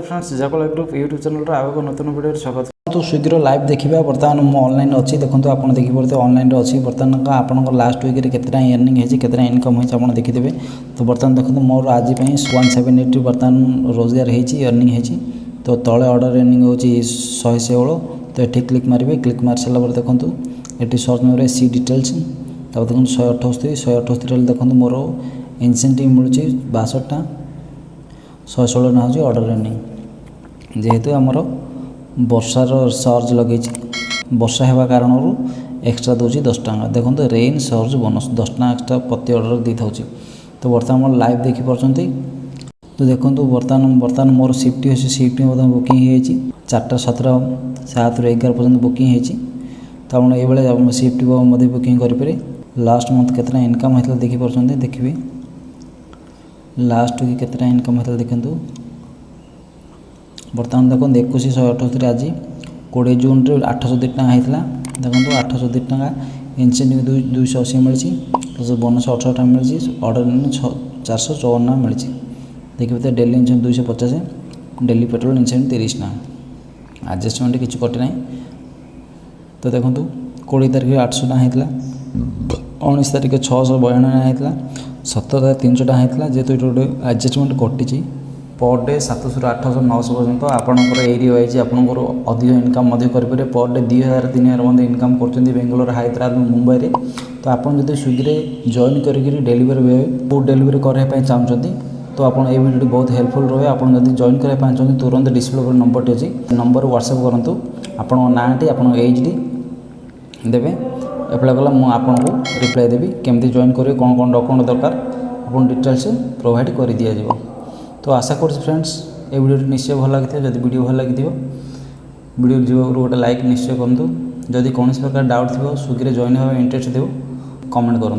Friends जाकला group YouTube channel रे आगो नतुन video स्वागत। तो स्विगी लाइव देखा बर्तमान मु ऑनलाइन अच्छी देखो आप देखिए ऑनलाइन अच्छी बर्तमान आप लास्ट वीक केतना अर्निंग है केतना इनकम होती आप देखिदेवे। तो बर्तमान देखो मोर आज 178 बर्तमान रोजगार होती अर्निंग होती। तो तले ऑर्डर अर्निंग हो 116। तो ये क्लिक मारे क्लिक मार सारा देखो ये सर्च में सी डिटेल्स तब देखो 178 देखो मोर इनसेंटिव मिलूँ 62टा 116 ना हूँ ऑर्डर अर्निंग। जेहेतु आमर वर्षार सर्ज लगे वर्षा होगा कारण एक्सट्रा दूसरी 10 टଙ୍କା देखो रेन सर्ज बोनस 10 टଙ୍କା एक्सट्रा प्रति ऑर्डर दी था। तो बर्तमान लाइव देखिपे। तो देखो बर्तमान मोर शिफ्ट अच्छी शिफ्ट बुकिंग हो 4टा 17 7 ରୁ 11 पर्यंत बुकिंग होती। तो आप ये शिफ्ट बुकिंग करेंगे। लास्ट मंथ कितना इनकम होता देखिए देखिए लास्ट वीक कितना इनकम होता देखो। बर्तमान देखो 2178 आज 20 जून रे 802 टଙ୍କା होता देखो 802 टଙ୍କା इनसेंटिव 280 मिली प्लस बोनस 18 टଙ୍କା मिली ऑर्डर 454 टଙ୍କା मिली। देखिए daily incentive 250 daily petrol incentive 30 टଙ୍କା एडजस्टमेंट किसी कटे ना। तो देखो 20 तारिख 800 टଙ୍କା होता 19 तारिख 692 टଙ୍କା होता 17 तारिख 300 टଙ୍କା होता। जेहेतु ये गोटे एडजस्टमेंट कटी पर डे 700 ରୁ 800 900 पर्यंत आपंकर एरिया वाइज आपंकर अधिक इनकम करेंगे। पर डे 2000 3000 इनकम कर बेंगलोर हैदराबाद मुंबई। तो आप स्विगी जॉइन कर डेलीवरी बॉय फूड डेलीवरी करने चाहते तो आप वीडियो बहुत हेल्पफुल रहे। आप जॉइन करने चाहते तुरंत डिस्प्ले पर नंबर टी अच्छी नंबर व्हाट्सएप करूँ आप नाटी आप एज टी देवे एप्लाई कला मुझे रिप्लाई देवी केमती जॉइन करेंगे कौन कौन डॉक्यूमेंट दरकार आप डिटेल्स प्रोवाइड कर दि जाए। तो आशा कर फ्रेंड्स ये वीडियो निश्चय भल लगी जब वीडियो भल लगी वीडियो जीव गोटे लाइक निश्चय करूँ। जदि कौन प्रकार डाउट थो स्विगी जॉइन होगा इंटरेस्ट देव कमेंट करूँ।